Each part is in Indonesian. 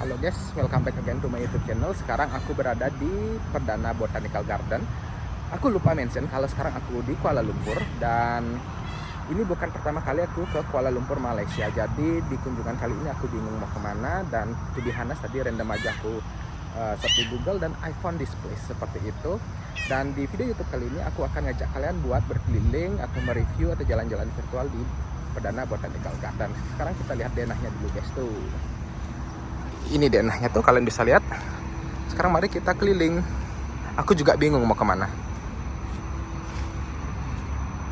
Halo guys, welcome back again to my YouTube channel. Sekarang aku berada di Perdana Botanical Garden. Aku lupa mention kalau sekarang aku di Kuala Lumpur, dan ini bukan pertama kali aku ke Kuala Lumpur, Malaysia. Jadi di kunjungan kali ini aku bingung mau kemana, dan to be honest tadi random aja aku search di Google dan I found this place seperti itu. Dan di video YouTube kali ini aku akan ngajak kalian buat berkeliling atau mereview atau jalan-jalan virtual di Perdana Botanical Garden. Sekarang kita lihat denahnya dulu guys tuh. Ini denahnya tuh, kalian bisa lihat. Sekarang mari kita keliling. Aku juga bingung mau kemana.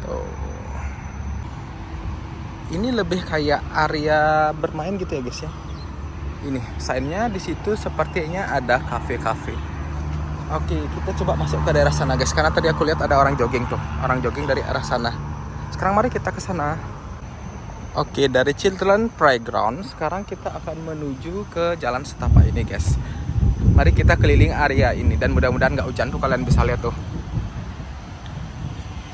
Tuh. Ini lebih kayak area bermain gitu ya guys ya. Ini sign-nya di situ sepertinya ada kafe-kafe. Oke, kita coba masuk ke daerah sana guys, karena tadi aku lihat ada orang jogging tuh. Orang jogging dari arah sana. Sekarang mari kita ke sana. Oke, dari Children Playground sekarang kita akan menuju ke Jalan Setapak ini guys. Mari kita keliling area ini, dan mudah-mudahan nggak hujan tuh, kalian bisa lihat tuh.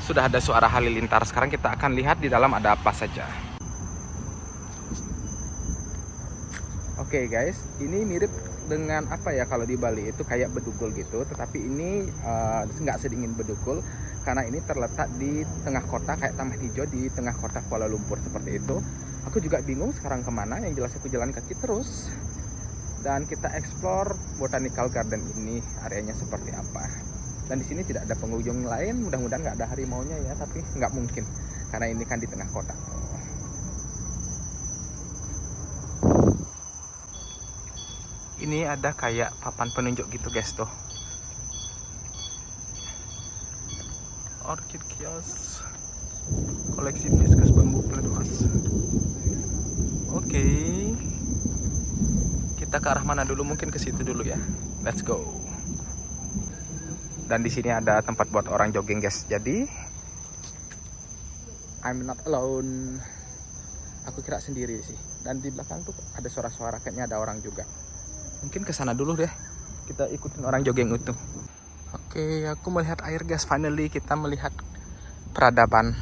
Sudah ada suara halilintar. Sekarang kita akan lihat di dalam ada apa saja. Oke guys, ini mirip dengan apa ya, kalau di Bali itu kayak bedugul gitu, tetapi ini nggak sedingin bedugul. Karena ini terletak di tengah kota, kayak taman hijau di tengah kota Kuala Lumpur seperti itu. Aku juga bingung sekarang kemana, yang jelas aku jalan kaki terus. Dan kita explore Botanical Garden ini, areanya seperti apa. Dan di sini tidak ada pengunjung lain, mudah-mudahan nggak ada harimaunya ya, tapi nggak mungkin. Karena ini kan di tengah kota. Ini ada kayak papan penunjuk gitu guys tuh. Orchid kios, koleksi viskus bambu pelepas. Oke, kita ke arah mana dulu? Mungkin ke situ dulu ya. Let's go. Dan di sini ada tempat buat orang jogging guys. Jadi I'm not alone. Aku kira sendiri sih. Dan di belakang tuh ada suara-suara, kayaknya ada orang juga. Mungkin ke sana dulu deh. Kita ikutin orang jogging itu. Oke, aku melihat air guys. Finally kita melihat peradaban.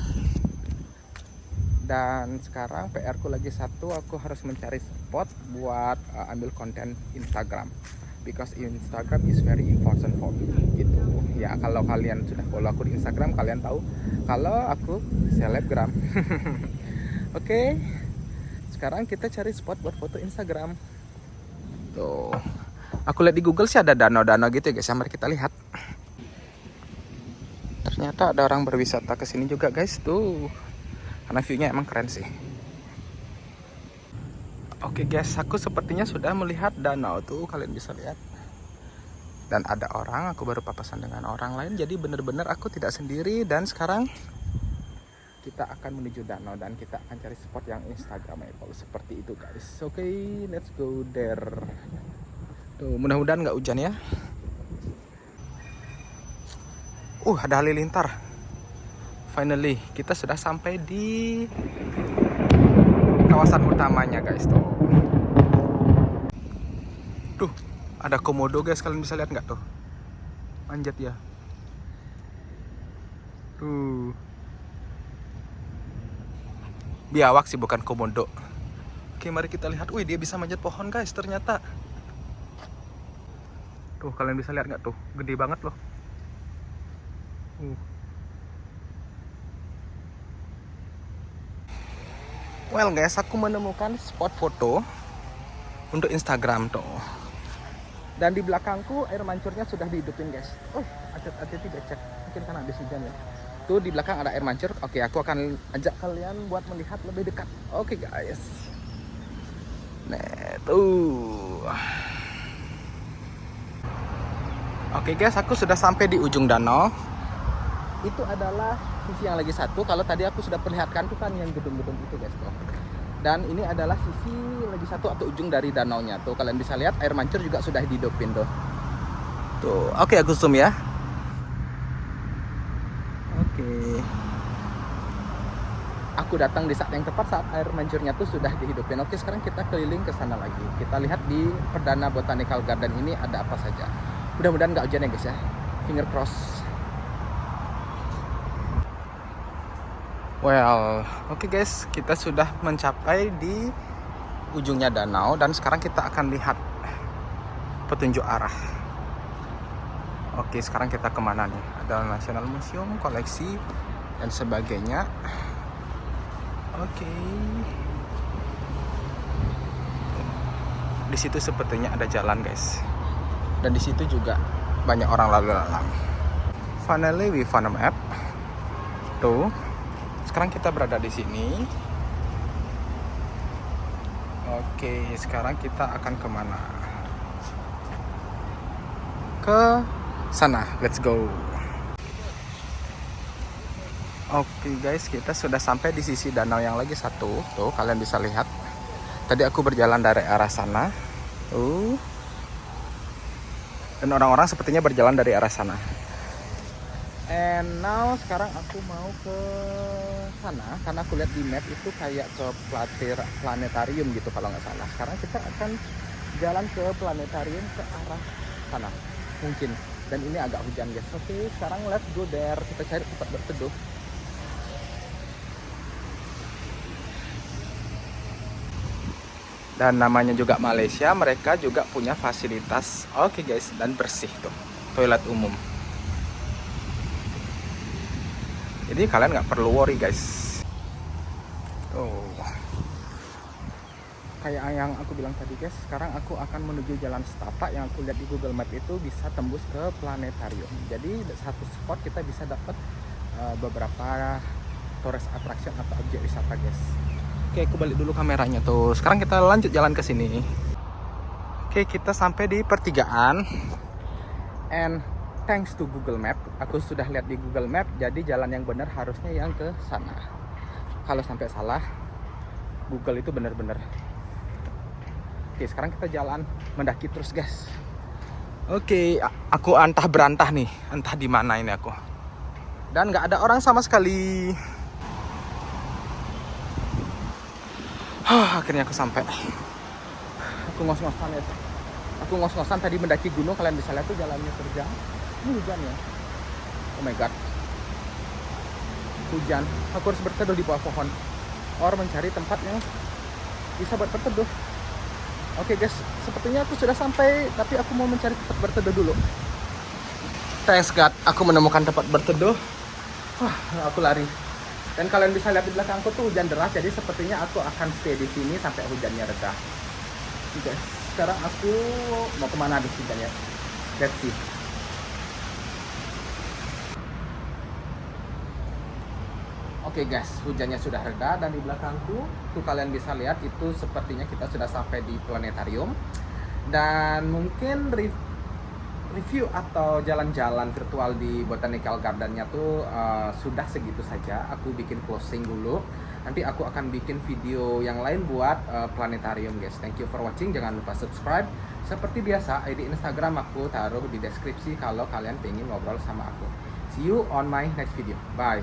Dan sekarang PR ku lagi satu, aku harus mencari spot buat ambil konten Instagram. Because Instagram is very important for me gitu. Ya, kalau kalian sudah follow aku di Instagram, kalian tahu kalau aku selebgram. Oke. Sekarang kita cari spot buat foto Instagram. Tuh. Aku lihat di Google sih ada danau-danau gitu ya guys. Mari kita lihat. Ternyata ada orang berwisata ke sini juga guys tuh. Karena view-nya emang keren sih. Oke guys, aku sepertinya sudah melihat danau tuh, kalian bisa lihat. Dan ada orang, aku baru papasan dengan orang lain. Jadi bener-bener aku tidak sendiri. Dan sekarang kita akan menuju danau dan kita akan cari spot yang instagramable seperti itu guys. Oke, let's go there. Tuh, mudah-mudahan nggak hujan ya. Ada halilintar. Finally, kita sudah sampai di kawasan utamanya guys tuh. Tuh, ada komodo guys, kalian bisa lihat nggak tuh? Manjat ya. Tuh. Biawak sih, bukan komodo. Oke, mari kita lihat. Wih, dia bisa manjat pohon guys ternyata. Tuh, kalian bisa lihat nggak tuh? Gede banget loh. Well guys, aku menemukan spot foto untuk Instagram tuh. Dan di belakangku air mancurnya sudah dihidupin guys. Hati-hati becek. Mungkin karena habis hujan ya. Tuh di belakang ada air mancur. Oke, aku akan ajak kalian buat melihat lebih dekat. Oke guys. Nah, tuh. Oke guys, aku sudah sampai di ujung danau. Itu adalah sisi yang lagi satu. Kalau tadi aku sudah perlihatkan tuh kan yang gedung-gedung itu guys tuh. Dan ini adalah sisi lagi satu atau ujung dari danaunya tuh. Kalian bisa lihat air mancur juga sudah dihidupin tuh. Tuh, oke aku zoom ya. Oke. Aku datang di saat yang tepat saat air mancurnya tuh sudah dihidupin. Oke, sekarang kita keliling ke sana lagi. Kita lihat di Perdana Botanical Garden ini ada apa saja. Mudah-mudahan nggak hujan ya guys ya. Finger cross. Well, oke guys, kita sudah mencapai di ujungnya danau dan sekarang kita akan lihat petunjuk arah. Oke, sekarang kita kemana nih? Ada National Museum, koleksi dan sebagainya. Oke. Di situ sepertinya ada jalan, guys. Dan di situ juga banyak orang lalu lalang. Finally we found a map. Tuh. Sekarang kita berada di sini. Oke, sekarang kita akan kemana? Ke sana. Let's go. Oke guys, kita sudah sampai di sisi danau yang lagi satu. Tuh, kalian bisa lihat. Tadi aku berjalan dari arah sana. Dan orang-orang sepertinya berjalan dari arah sana. And now sekarang aku mau ke sana karena aku lihat di map itu kayak ke planetarium gitu kalau nggak salah. Sekarang kita akan jalan ke planetarium ke arah sana mungkin. Dan ini agak hujan guys. Oke, sekarang let's go there. Kita cari tempat berteduh. Dan namanya juga Malaysia, mereka juga punya fasilitas oke guys, dan bersih tuh, toilet umum. Jadi kalian nggak perlu worry guys. Oh, kayak yang aku bilang tadi guys, sekarang aku akan menuju jalan setapak yang aku lihat di Google Map itu bisa tembus ke planetarium. Jadi satu spot kita bisa dapat beberapa tourist attraction atau objek wisata guys. Oke, aku balik dulu kameranya tuh. Sekarang kita lanjut jalan ke sini. Oke, kita sampai di pertigaan. And thanks to Google Map, aku sudah lihat di Google Map, jadi jalan yang benar harusnya yang ke sana. Kalau sampai salah, Google itu benar-benar. Oke, sekarang kita jalan mendaki terus, guys. Oke, aku antah berantah nih, entah di mana ini aku. Dan nggak ada orang sama sekali. Akhirnya aku sampai. Aku ngos-ngosan ya. Aku ngos-ngosan tadi mendaki gunung, kalian bisa lihat tuh jalannya terjang. Ini hujan ya. Oh my god. Hujan. Aku harus berteduh di bawah pohon. Or mencari tempat yang bisa buat berteduh. Oke guys, sepertinya aku sudah sampai, tapi aku mau mencari tempat berteduh dulu. Thanks God, aku menemukan tempat berteduh. Aku lari. Dan kalian bisa lihat di belakangku tuh hujan deras, jadi sepertinya aku akan stay di sini sampai hujannya reda. Guys, sekarang aku mau kemana di sini ya? Let's see. Oke guys, hujannya sudah reda dan di belakangku tuh kalian bisa lihat itu sepertinya kita sudah sampai di planetarium. Dan mungkin review atau jalan-jalan virtual di Botanical Garden-nya tuh sudah segitu saja. Aku bikin closing dulu. Nanti aku akan bikin video yang lain buat planetarium guys. Thank you for watching. Jangan lupa subscribe. Seperti biasa, ID Instagram aku taruh di deskripsi kalau kalian pengen ngobrol sama aku. See you on my next video. Bye.